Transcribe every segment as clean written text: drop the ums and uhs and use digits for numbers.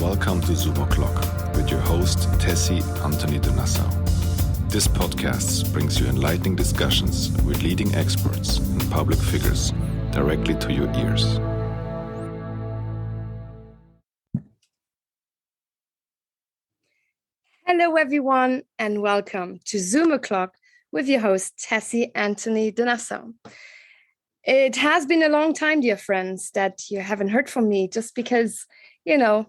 Welcome to Zoom O'Clock with your host, Tessy Antony de Nassau. This podcast brings you enlightening discussions with leading experts and public figures directly to your ears. Hello, everyone, and welcome to Zoom O'Clock with your host, Tessy Antony de Nassau. It has been a long time, dear friends, that you haven't heard from me just because,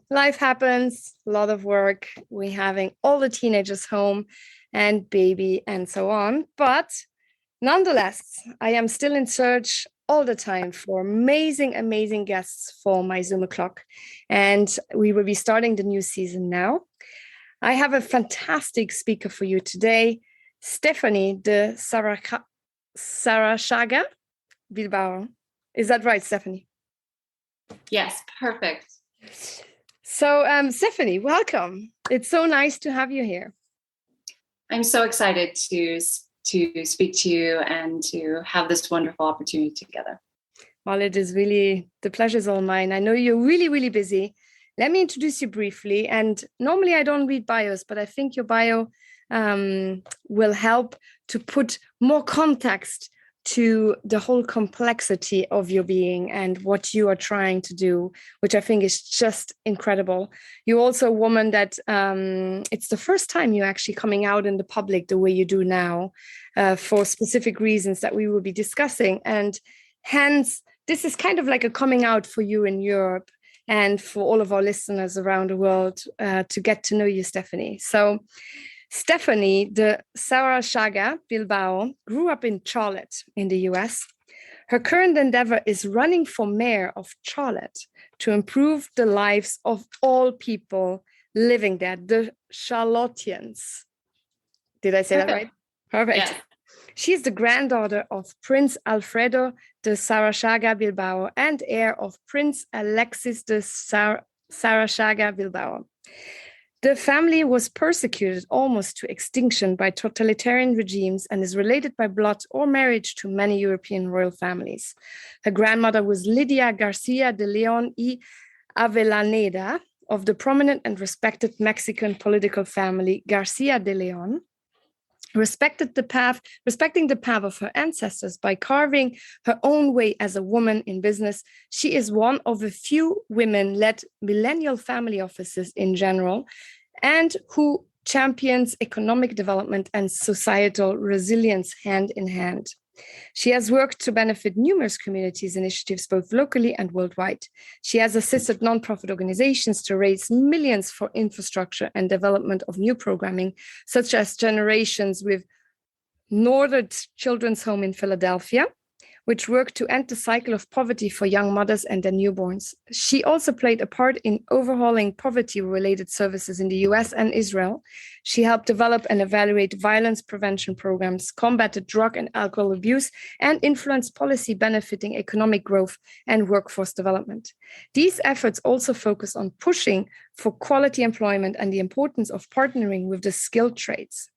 life happens, a lot of work. We're having all the teenagers home and baby and so on. But nonetheless, I am still in search all the time for amazing guests for my Zoom O'Clock. And we will be starting the new season now. I have a fantastic speaker for you today, Stephanie de Sarachaga-Bilbao. Is that right, Stephanie? Yes, perfect. So, Stephanie, welcome. It's so nice to have you here. I'm so excited to speak to you and to have this wonderful opportunity together. Well, it is really, the pleasure is all mine. I know you're really busy. Let me introduce you briefly. And normally I don't read bios, but I think your bio will help to put more context to the whole complexity of your being and what you are trying to do, which I think is just incredible. You're also a woman that it's the first time you're actually coming out in the public the way you do now for specific reasons that we will be discussing. And hence, this is kind of like a coming out for you in Europe and for all of our listeners around the world to get to know you, Stephanie. So Stephanie de Sarachaga-Bilbao grew up in Charlotte in the US. Her current endeavor is running for mayor of Charlotte to improve the lives of all people living there, the Charlotteans. Did I say that right? Perfect. Yes. She is the granddaughter of Prince Alfredo de Sarachaga-Bilbao and heir of Prince Alexis de Sarachaga-Bilbao. The family was persecuted almost to extinction by totalitarian regimes and is related by blood or marriage to many European royal families. Her grandmother was Lidia Garcia de Leon y Avellaneda of the prominent and respected Mexican political family Garcia de Leon. Respecting the path of her ancestors by carving her own way as a woman in business, she is one of a few women-led millennial family offices in general, and who champions economic development and societal resilience hand in hand. She has worked to benefit numerous communities initiatives both locally and worldwide. She has assisted nonprofit organizations to raise millions for infrastructure and development of new programming, such as Generations with Northern Children's Home in Philadelphia, which worked to end the cycle of poverty for young mothers and their newborns. She also played a part in overhauling poverty-related services in the US and Israel. She helped develop and evaluate violence prevention programs, combated drug and alcohol abuse, and influenced policy benefiting economic growth and workforce development. These efforts also focus on pushing for quality employment and the importance of partnering with the skilled trades.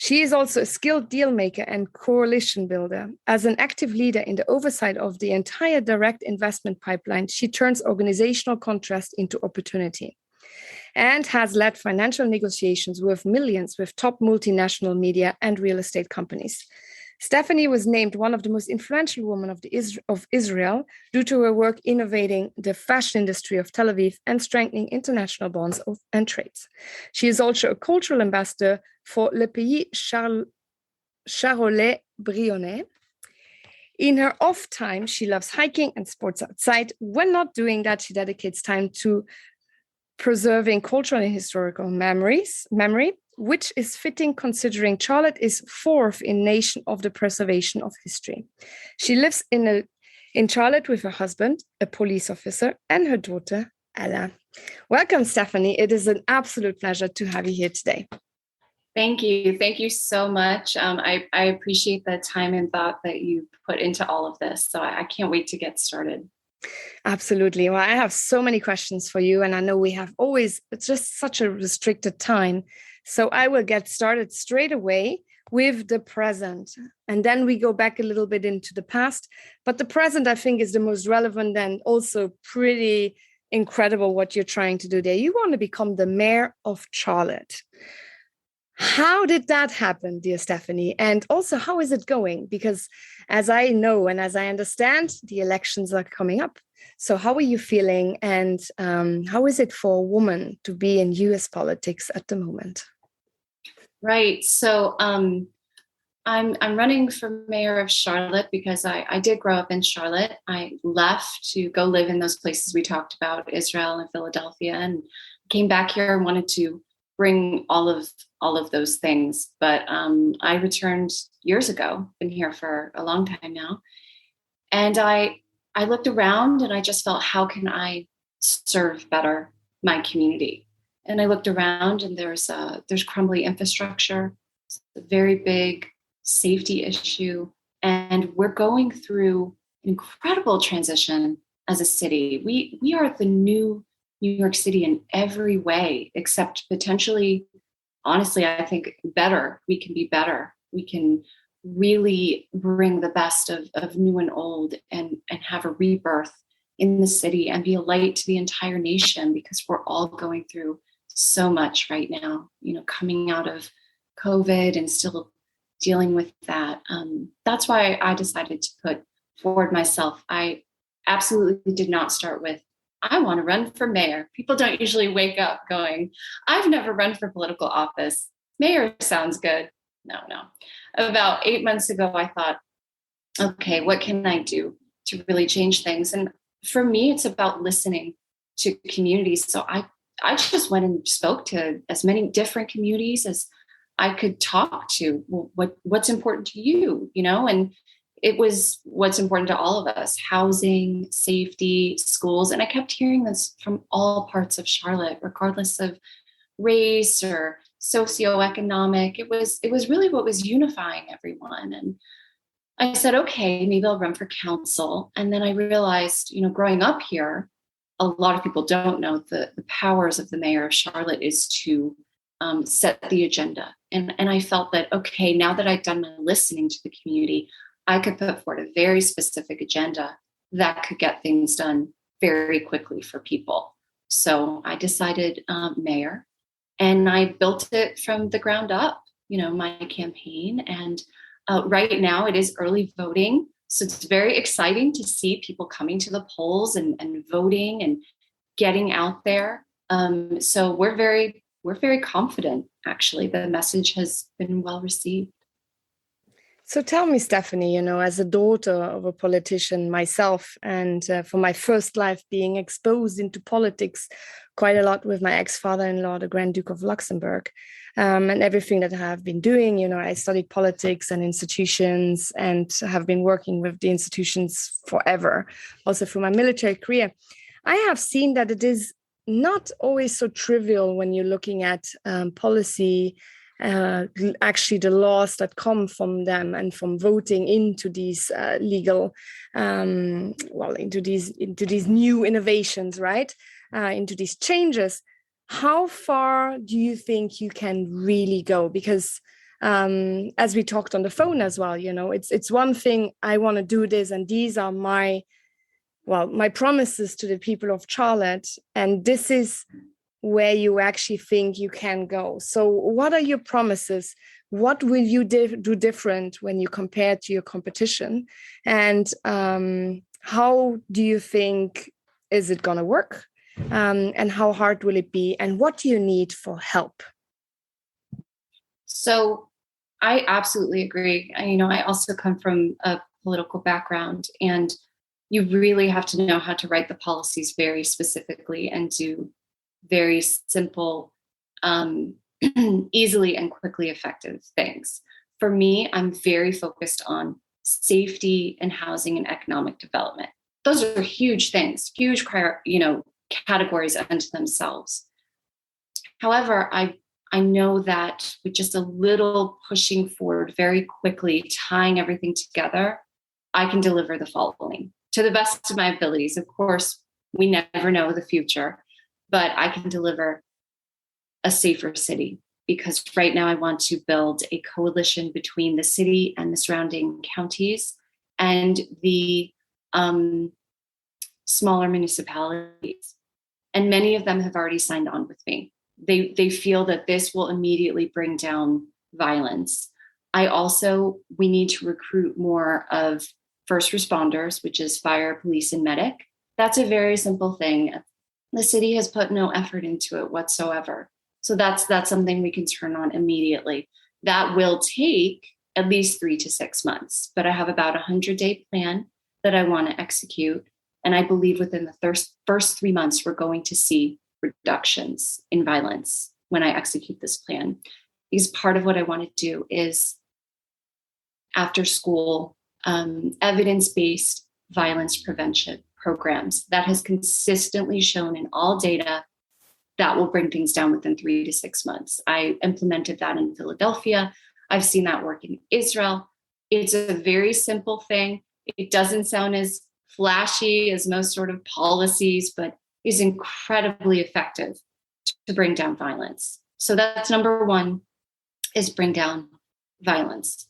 She is also a skilled deal maker and coalition builder. As an active leader in the oversight of the entire direct investment pipeline, she turns organizational contrast into opportunity and has led financial negotiations worth millions with top multinational media and real estate companies. Stephanie was named one of the most influential women of Israel due to her work innovating the fashion industry of Tel Aviv and strengthening international bonds and trades. She is also a cultural ambassador for Le Pays Charolais-Brionnais. In her off time, she loves hiking and sports outside. When not doing that, she dedicates time to preserving cultural and historical memory, which is fitting considering Charlotte is fourth in nation of the preservation of history. She lives in Charlotte with her husband, a police officer, and her daughter, Ella. Welcome, Stephanie. It is an absolute pleasure to have you here today. Thank you. Thank you so much. I appreciate the time and thought that you put into all of this. So I can't wait to get started. Absolutely. Well, I have so many questions for you, and I know we have it's just such a restricted time. So I will get started straight away with the present, and then we go back a little bit into the past. But the present, I think, is the most relevant and also pretty incredible what you're trying to do there. You want to become the mayor of Charlotte. How did that happen, dear Stephanie? And also, how is it going? Because as I know and as I understand, the elections are coming up. So how are you feeling? And how is it for a woman to be in US politics at the moment? Right. So I'm running for mayor of Charlotte because I did grow up in Charlotte. I left to go live in those places we talked about, Israel and Philadelphia, and came back here and wanted to bring all of those things. But I returned years ago, been here for a long time now. And I looked around and I just felt, how can I serve better my community? And I looked around and there's crumbly infrastructure, it's a very big safety issue. And we're going through an incredible transition as a city. We are the new New York City in every way, except potentially, honestly, I think better. We can be better. We can really bring the best of new and old and have a rebirth in the city and be a light to the entire nation, because we're all going through so much right now, coming out of COVID and still dealing with that. That's why I decided to put forward myself. I absolutely did not start with, I want to run for mayor. People don't usually wake up going, I've never run for political office. Mayor sounds good. No. About 8 months ago, I thought, okay, what can I do to really change things? And for me, it's about listening to communities. So I just went and spoke to as many different communities as I could talk to. Well, what's important to you, and it was what's important to all of us: housing, safety, schools. And I kept hearing this from all parts of Charlotte, regardless of race or socioeconomic. It was really what was unifying everyone. And I said, okay, maybe I'll run for council. And then I realized, growing up here, a lot of people don't know the powers of the mayor of Charlotte is to set the agenda. And I felt that, okay, now that I'd done my listening to the community, I could put forward a very specific agenda that could get things done very quickly for people. So I decided mayor, and I built it from the ground up, my campaign. And right now it is early voting. So it's very exciting to see people coming to the polls and voting and getting out there. So we're very confident, actually. The message has been well received. So tell me, Stephanie, as a daughter of a politician myself, and for my first life being exposed into politics quite a lot with my ex-father-in-law, the Grand Duke of Luxembourg, and everything that I have been doing, I studied politics and institutions and have been working with the institutions forever, also through my military career. I have seen that it is not always so trivial when you're looking at policy, actually the laws that come from them and from voting into these legal, into these new innovations, right? Into these changes. How far do you think you can really go? Because as we talked on the phone as well, it's one thing, I want to do this, and these are my promises to the people of Charlotte, and this is where you actually think you can go. So what are your promises? What will you do different when you compare to your competition? And how do you think, is it going to work? And how hard will it be? And what do you need for help? So I absolutely agree. I also come from a political background, and you really have to know how to write the policies very specifically and do very simple, easily and quickly effective things. For me, I'm very focused on safety and housing and economic development. Those are huge things, huge, categories unto themselves. However, I know that with just a little pushing forward very quickly, tying everything together, I can deliver the following to the best of my abilities. Of course, we never know the future, but I can deliver a safer city, because right now I want to build a coalition between the city and the surrounding counties and the smaller municipalities. And many of them have already signed on with me. They feel that this will immediately bring down violence. We need to recruit more of first responders, which is fire, police, and medic. That's a very simple thing. The city has put no effort into it whatsoever. So that's something we can turn on immediately. That will take at least 3 to 6 months, but I have about a 100-day plan that I want to execute. And I believe within the first 3 months, we're going to see reductions in violence when I execute this plan. Because part of what I want to do is after school, evidence-based violence prevention programs that has consistently shown in all data that will bring things down within 3 to 6 months. I implemented that in Philadelphia. I've seen that work in Israel. It's a very simple thing. It doesn't sound as flashy as most sort of policies, but is incredibly effective to bring down violence. So that's number one, is bring down violence.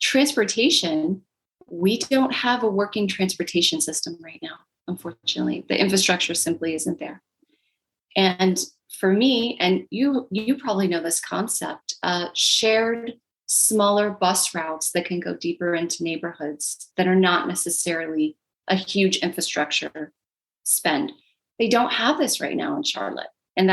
Transportation, we don't have a working transportation system right now, unfortunately. The infrastructure simply isn't there. And for me, and you probably know this concept, shared smaller bus routes that can go deeper into neighborhoods that are not necessarily a huge infrastructure spend. They don't have this right now in Charlotte. And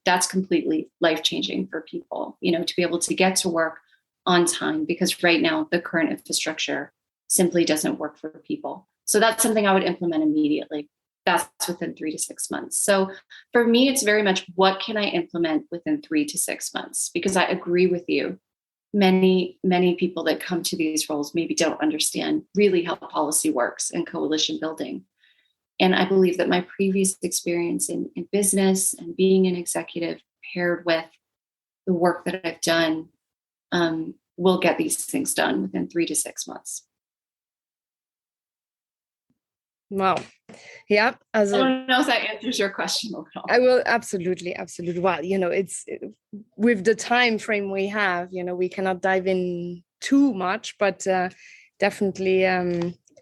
that's completely life-changing for people, to be able to get to work on time, because right now the current infrastructure simply doesn't work for people. So that's something I would implement immediately. That's within 3 to 6 months. So for me, it's very much, what can I implement within 3 to 6 months? Because I agree with you. Many, many people that come to these roles maybe don't understand really how policy works and coalition building. And I believe that my previous experience in business and being an executive paired with the work that I've done will get these things done within 3 to 6 months. Wow. Yeah. I don't know if that answers your question a little. I will. Absolutely. Well, it's with the time frame we have, we cannot dive in too much, but definitely,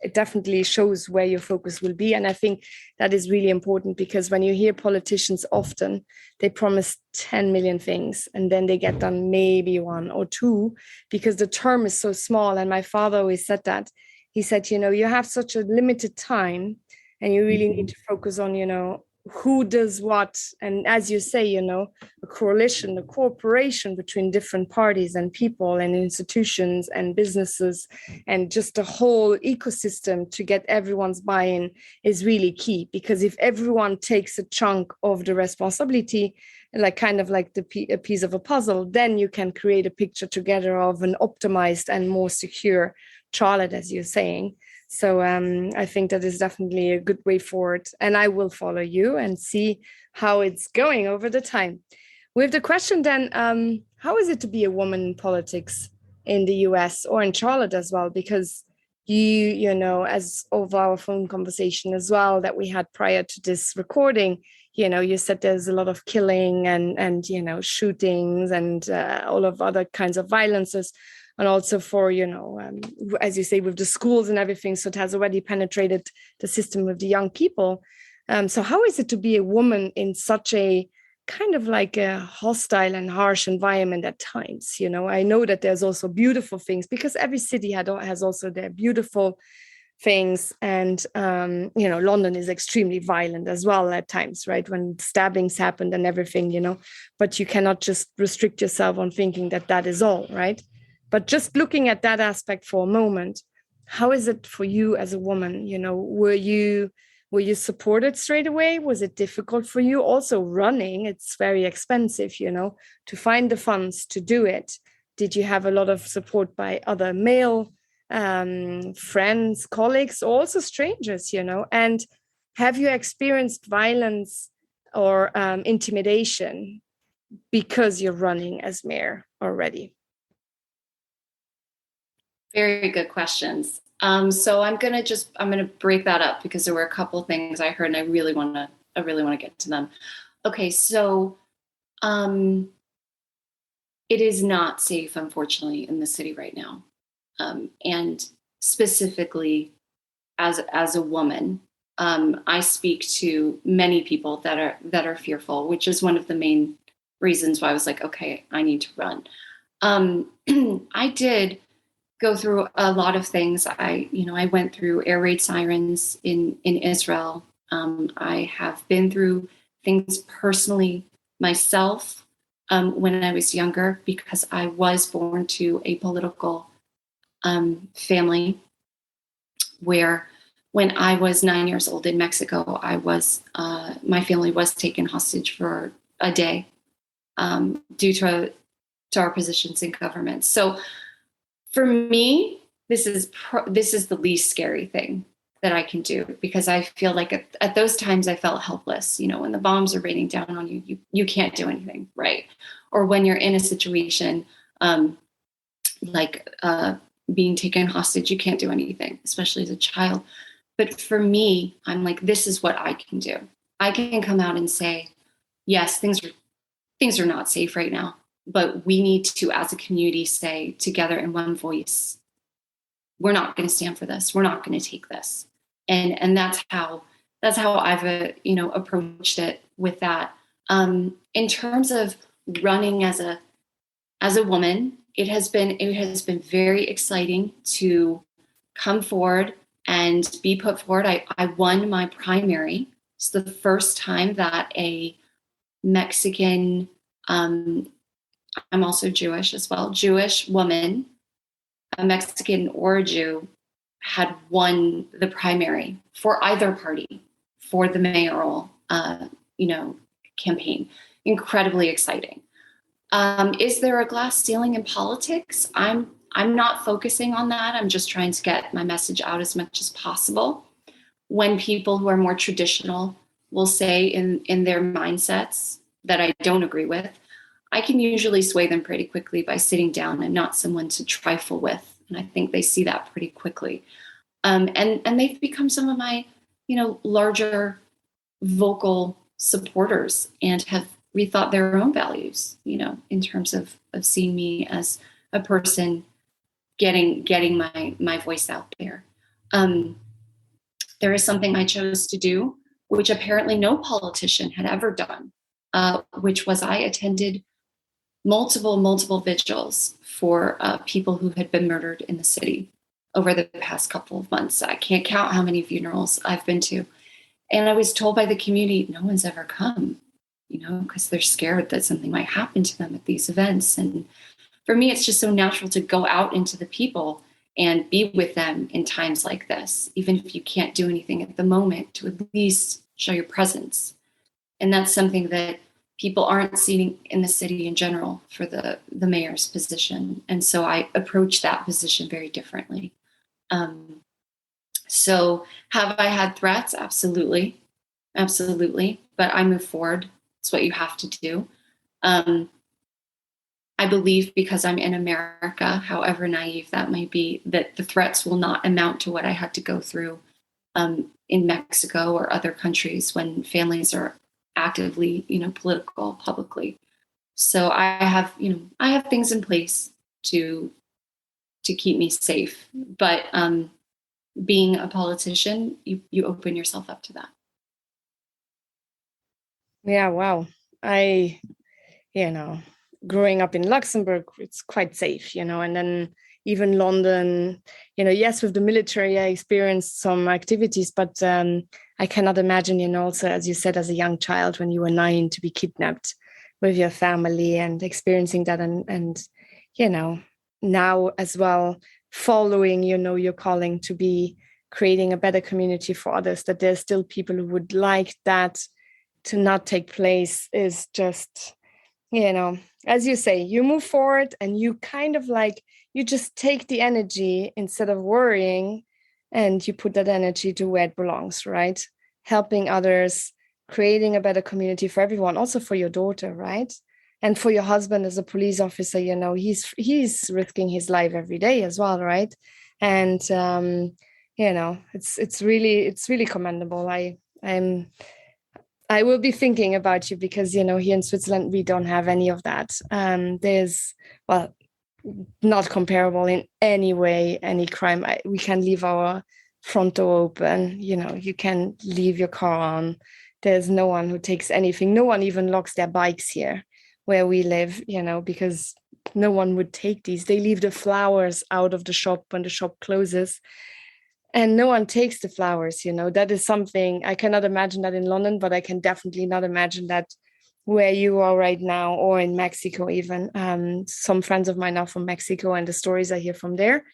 it definitely shows where your focus will be. And I think that is really important, because when you hear politicians, often they promise 10 million things and then they get done maybe 1 or 2, because the term is so small. And my father always said that. He said, you have such a limited time and you really need to focus on, who does what. And as you say, a coalition, a cooperation between different parties and people and institutions and businesses and just a whole ecosystem to get everyone's buy-in is really key. Because if everyone takes a chunk of the responsibility, like kind of like a piece of a puzzle, then you can create a picture together of an optimized and more secure Charlotte, as you're saying. So I think that is definitely a good way forward. And I will follow you and see how it's going over the time. With the question then, how is it to be a woman in politics in the US or in Charlotte as well? Because as of our phone conversation as well that we had prior to this recording, you said there's a lot of killing and shootings and all of other kinds of violences. And also for, as you say, with the schools and everything. So it has already penetrated the system with the young people. So how is it to be a woman in such a kind of like a hostile and harsh environment at times? I know that there's also beautiful things, because every city has also their beautiful things. And, London is extremely violent as well at times, right? When stabbings happened and everything, but you cannot just restrict yourself on thinking that is all, right? But just looking at that aspect for a moment, how is it for you as a woman? Were you supported straight away? Was it difficult for you? Also running, it's very expensive, to find the funds to do it. Did you have a lot of support by other male friends, colleagues, also strangers, And have you experienced violence or intimidation because you're running as mayor already? Very good questions. So I'm gonna break that up, because there were a couple of things I heard and I really want to get to them. Okay, so it is not safe, unfortunately, in the city right now, and specifically as a woman, I speak to many people that are fearful, which is one of the main reasons why I was like, okay, I need to run. I did go through a lot of things. I went through air raid sirens in Israel. I have been through things personally myself when I was younger, because I was born to a political family where when I was 9 years old in Mexico, my family was taken hostage for a day due to our positions in government. So for me, this is the least scary thing that I can do, because I feel like at those times I felt helpless. When the bombs are raining down on you, you can't do anything, right? Or when you're in a situation like being taken hostage, you can't do anything, especially as a child. But for me, I'm like, this is what I can do. I can come out and say, yes, things are not safe right now, but we need to, as a community, say together in one voice, we're not going to stand for this. We're not going to take this. And that's how I've approached it with that. In terms of running as a woman, it has been very exciting to come forward and be put forward. I won my primary. It's the first time that a Mexican, I'm also Jewish as well, Jewish woman, a Mexican or a Jew, had won the primary for either party for the mayoral, campaign. Incredibly exciting. Is there a glass ceiling in politics? I'm not focusing on that. I'm just trying to get my message out as much as possible. When people who are more traditional will say in their mindsets that I don't agree with, I can usually sway them pretty quickly by sitting down. I'm not someone to trifle with. And I think they see that pretty quickly. And they've become some of my, larger vocal supporters, and have rethought their own values, in terms of seeing me as a person getting my voice out there. There is something I chose to do, which apparently no politician had ever done, which was I attended multiple vigils for people who had been murdered in the city over the past couple of months. I can't count how many funerals I've been to. And I was told by the community, no one's ever come, because they're scared that something might happen to them at these events. And for me, it's just so natural to go out into the people and be with them in times like this, even if you can't do anything at the moment, to at least show your presence. And that's something that people aren't seeing in the city in general for the mayor's position. And so I approach that position very differently. So have I had threats? Absolutely. But I move forward. It's what you have to do. I believe, because I'm in America, however naive that might be, that the threats will not amount to what I had to go through in Mexico or other countries when families are actively, political publicly. So I have things in place to keep me safe. But being a politician, you open yourself up to that. Yeah, wow. Growing up in Luxembourg, it's quite safe, and then even London, yes, with the military, I experienced some activities, but I cannot imagine, also, as you said, as a young child, when you were 9, to be kidnapped with your family and experiencing that. And now as well, following, your calling to be creating a better community for others, that there's still people who would like that to not take place, is just, as you say, you move forward and you kind of you just take the energy instead of worrying, and you put that energy to where it belongs, right? Helping others, creating a better community for everyone, also for your daughter, right? And for your husband as a police officer, he's risking his life every day as well, right? And it's really commendable. I will be thinking about you, because, here in Switzerland, we don't have any of that. There's, not comparable in any way, any crime. We can leave our front door open. You can leave your car on. There's no one who takes anything. No one even locks their bikes here where we live, because no one would take these. They leave the flowers out of the shop when the shop closes, and no one takes the flowers. That is something I cannot imagine that in London, but I can definitely not imagine that where you are right now, or in Mexico even. Some friends of mine are from Mexico, and the stories I hear from there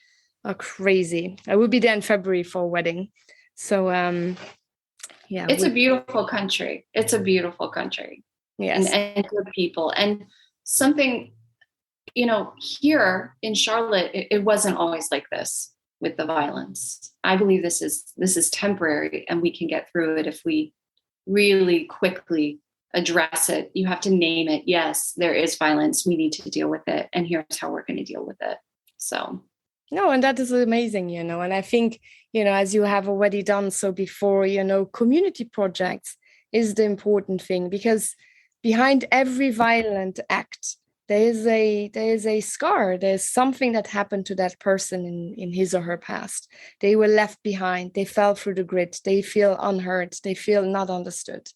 are crazy. I will be there in February for a wedding. So yeah. It's a beautiful country. It's a beautiful country. Yes. And good people. And something, here in Charlotte, it wasn't always like this with the violence. I believe this is temporary, and we can get through it if we really quickly address it. You have to name it. Yes, there is violence. We need to deal with it. And here's how we're going to deal with it. So. No, and that is amazing, and I think, as you have already done so before, community projects is the important thing, because behind every violent act, there is a scar. There's something that happened to that person in his or her past. They were left behind. They fell through the grid. They feel unheard. They feel not understood.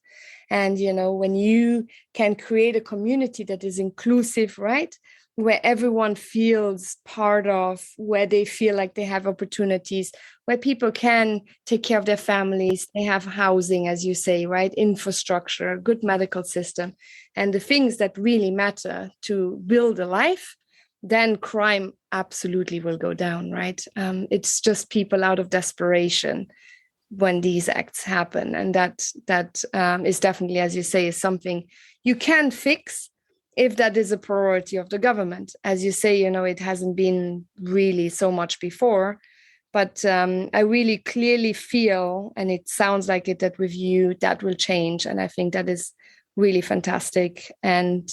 And, when you can create a community that is inclusive, right? Where everyone feels part of, where they feel like they have opportunities, where people can take care of their families, they have housing, as you say, right? Infrastructure, a good medical system, and the things that really matter to build a life, then crime absolutely will go down, right? It's just people out of desperation when these acts happen. And that is definitely, as you say, is something you can fix if that is a priority of the government. As you say, it hasn't been really so much before, but I really clearly feel, and it sounds like it, that with you, that will change. And I think that is really fantastic. And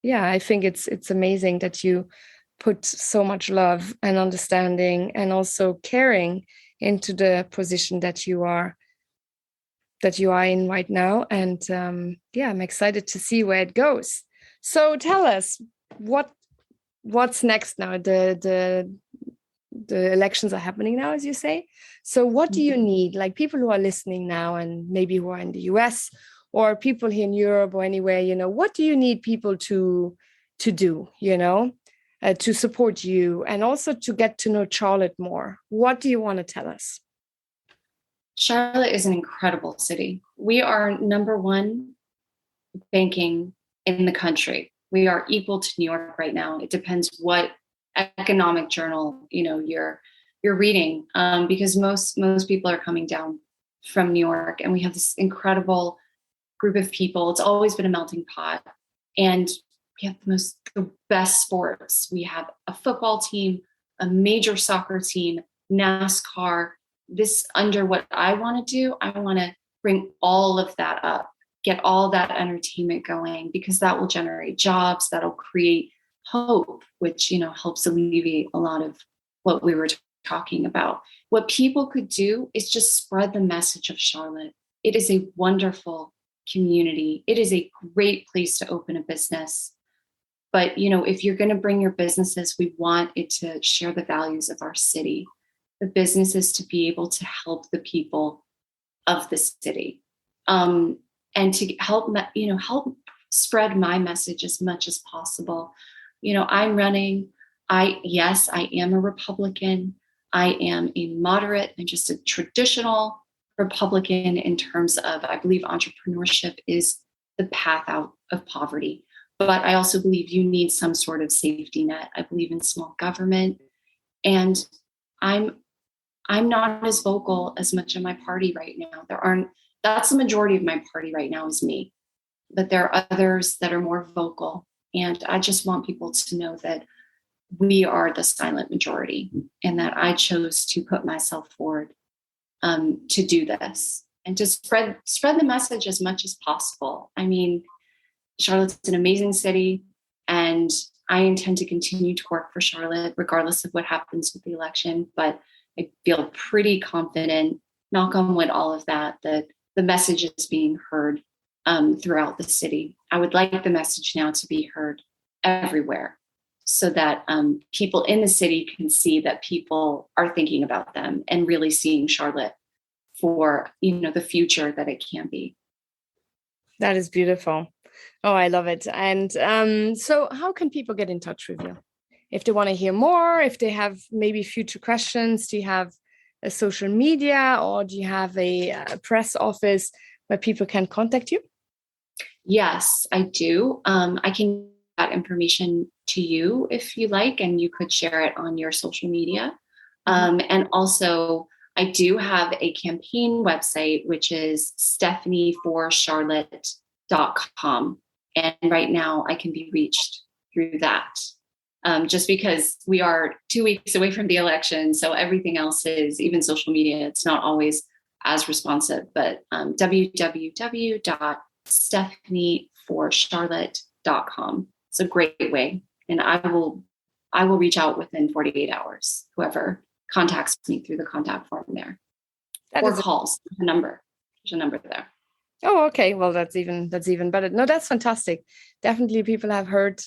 yeah, I think it's amazing that you put so much love and understanding and also caring into the position that you are in right now. And I'm excited to see where it goes. So tell us what's next now. The elections are happening now, as you say. So what do you need? Like, people who are listening now, and maybe who are in the US, or people here in Europe or anywhere, what do you need people to do, to support you, and also to get to know Charlotte more? What do you want to tell us? Charlotte is an incredible city. We are number one banking in the country. We are equal to New York right now. It depends what economic journal you're reading, because most people are coming down from New York, and we have this incredible group of people. It's always been a melting pot, and we have the best sports. We have a football team, a major soccer team, NASCAR. This, under what I want to do, I want to bring all of that up, get all that entertainment going, because that will generate jobs, that'll create hope, which, helps alleviate a lot of what we were talking about. What people could do is just spread the message of Charlotte. It is a wonderful community. It is a great place to open a business. But, if you're going to bring your businesses, we want it to share the values of our city. The businesses to be able to help the people of the city. And to help spread my message as much as possible. I'm running. I am a Republican. I am a moderate and just a traditional Republican in terms of, I believe entrepreneurship is the path out of poverty. But I also believe you need some sort of safety net. I believe in small government. And I'm not as vocal as much of my party right now. That's the majority of my party right now is me. But there are others that are more vocal. And I just want people to know that we are the silent majority, and that I chose to put myself forward to do this and to spread the message as much as possible. I mean, Charlotte's an amazing city, and I intend to continue to work for Charlotte regardless of what happens with the election. But I feel pretty confident, knock on wood, all of that the message is being heard throughout the city. I would like the message now to be heard everywhere. so that people in the city can see that people are thinking about them and really seeing Charlotte for, the future that it can be. That is beautiful. Oh, I love it. And so how can people get in touch with you? If they want to hear more, if they have maybe future questions, do you have a social media, or do you have a press office where people can contact you? Yes, I do. I can give that information to you if you like, and you could share it on your social media. And also, I do have a campaign website, which is stephanieforcharlotte.com. And right now I can be reached through that. Just because we are 2 weeks away from the election. So everything else is, even social media, it's not always as responsive, but www.stephanieforcharlotte.com. It's a great way. And I will reach out within 48 hours, whoever contacts me through the contact form there. Calls the number. There's a number there. Oh, okay. Well, that's even better. No, that's fantastic. Definitely people have heard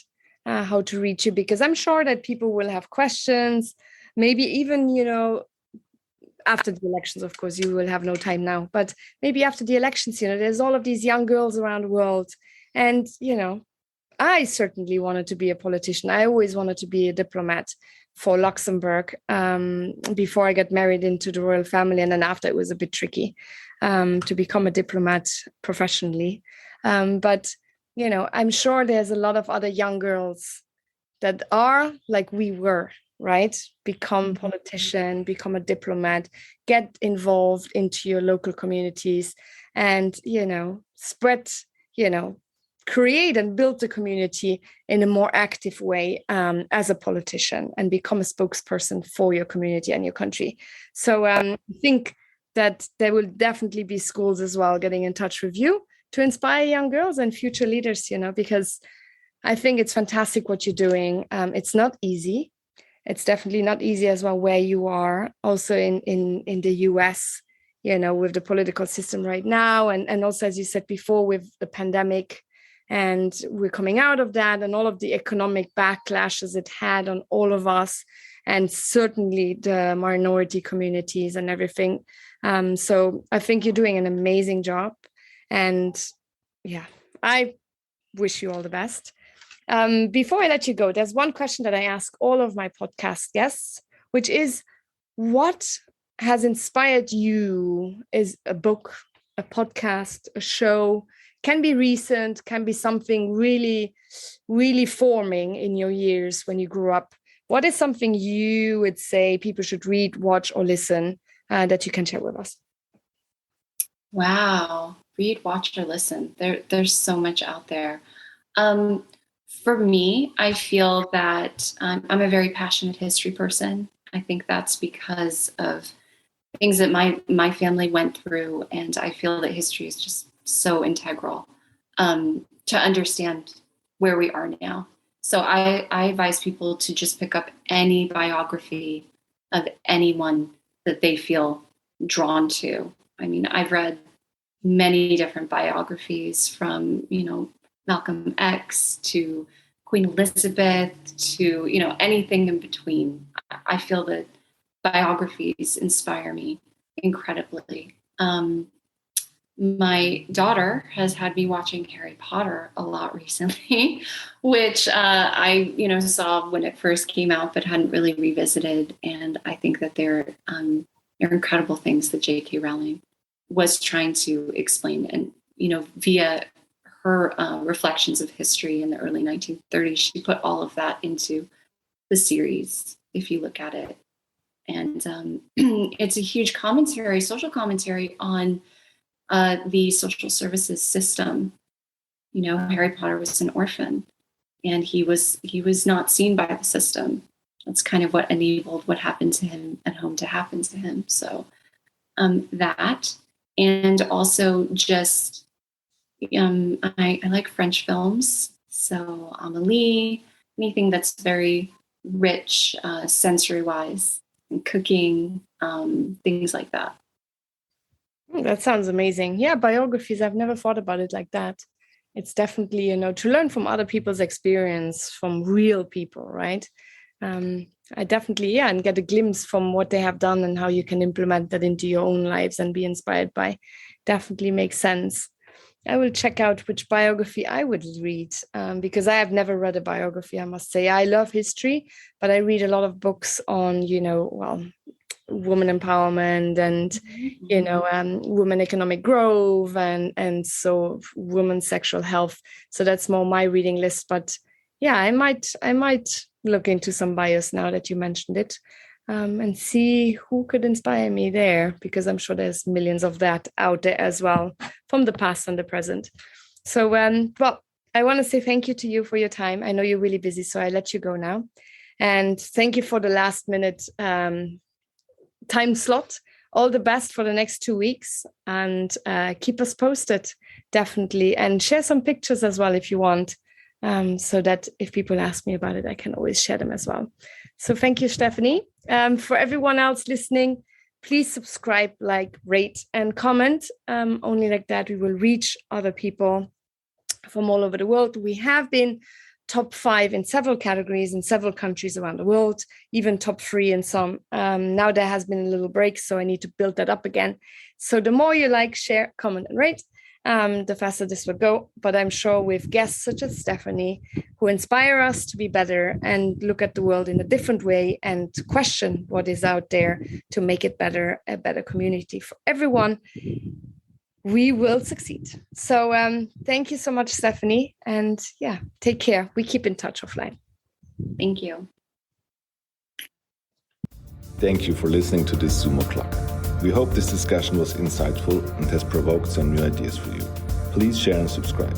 how to reach you, because I'm sure that people will have questions, maybe even, after the elections. Of course, you will have no time now, but maybe after the elections, there's all of these young girls around the world. And, I certainly wanted to be a politician. I always wanted to be a diplomat for Luxembourg before I got married into the royal family. And then after, it was a bit tricky to become a diplomat professionally. But, I'm sure there's a lot of other young girls that are like we were, right? Become politician, become a diplomat, get involved into your local communities and, spread, create and build the community in a more active way as a politician, and become a spokesperson for your community and your country. So I think that there will definitely be schools as well getting in touch with you to inspire young girls and future leaders, because I think it's fantastic what you're doing. It's not easy. It's definitely not easy as well where you are, also in the US, with the political system right now. And also, as you said before, with the pandemic, and we're coming out of that, and all of the economic backlashes it had on all of us, and certainly the minority communities and everything. So I think you're doing an amazing job. And yeah, I wish you all the best. Before I let you go, there's one question that I ask all of my podcast guests, which is, what has inspired you? Is a book, a podcast, a show, can be recent, can be something really, really forming in your years when you grew up. What is something you would say people should read, watch, or listen that you can share with us? Wow. Read, watch, or listen. There's so much out there. For me, I feel that I'm a very passionate history person. I think that's because of things that my family went through, and I feel that history is just so integral to understand where we are now. So I advise people to just pick up any biography of anyone that they feel drawn to. I mean, I've read many different biographies, from, Malcolm X to Queen Elizabeth to, anything in between. I feel that biographies inspire me incredibly. My daughter has had me watching Harry Potter a lot recently, which I, saw when it first came out, but hadn't really revisited. And I think that they're incredible things that J.K. Rowling was trying to explain, and via her reflections of history in the early 1930s, she put all of that into the series, if you look at it. And it's a huge commentary, social commentary on the social services system. Harry Potter was an orphan, and he was not seen by the system. That's kind of what enabled what happened to him at home to happen to him. So that, and also just I like French films. So Amélie, anything that's very rich sensory-wise, and cooking, things like that. That sounds amazing. Yeah, biographies. I've never thought about it like that. it's definitely, to learn from other people's experience, from real people, right? I definitely, and get a glimpse from what they have done and how you can implement that into your own lives and be inspired by. Definitely makes sense. I will check out which biography I would read, because I have never read a biography, I must say. I love history, but I read a lot of books on, women empowerment and, women economic growth and so women's sexual health. So that's more my reading list. But yeah, I might look into some bios now that you mentioned it, and see who could inspire me there, because I'm sure there's millions of that out there as well, from the past and the present. So, well, I want to say thank you to you for your time. I know you're really busy, so I let you go now. And thank you for the last minute time slot. All the best for the next 2 weeks, and keep us posted, definitely. And share some pictures as well if you want, so that if people ask me about it, I can always share them as well. So thank you, Stephanie. For everyone else listening, please subscribe, like, rate, and comment. Only like that we will reach other people from all over the world. We have been top 5 in several categories in several countries around the world, even top 3 in some. Now there has been a little break, so I need to build that up again. So the more you like, share, comment, and rate, the faster this will go. But I'm sure with guests such as Stephanie, who inspire us to be better and look at the world in a different way and question what is out there to make it better, a better community for everyone, we will succeed. So thank you so much, Stephanie. And yeah, take care. We keep in touch offline. Thank you. Thank you for listening to this Zoom O'Clock. We hope this discussion was insightful and has provoked some new ideas for you. Please share and subscribe.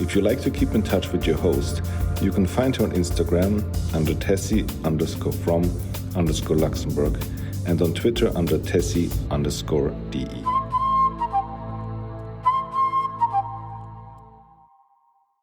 If you like to keep in touch with your host, you can find her on Instagram under Tessy_from_Luxembourg and on Twitter under Tessy_DE.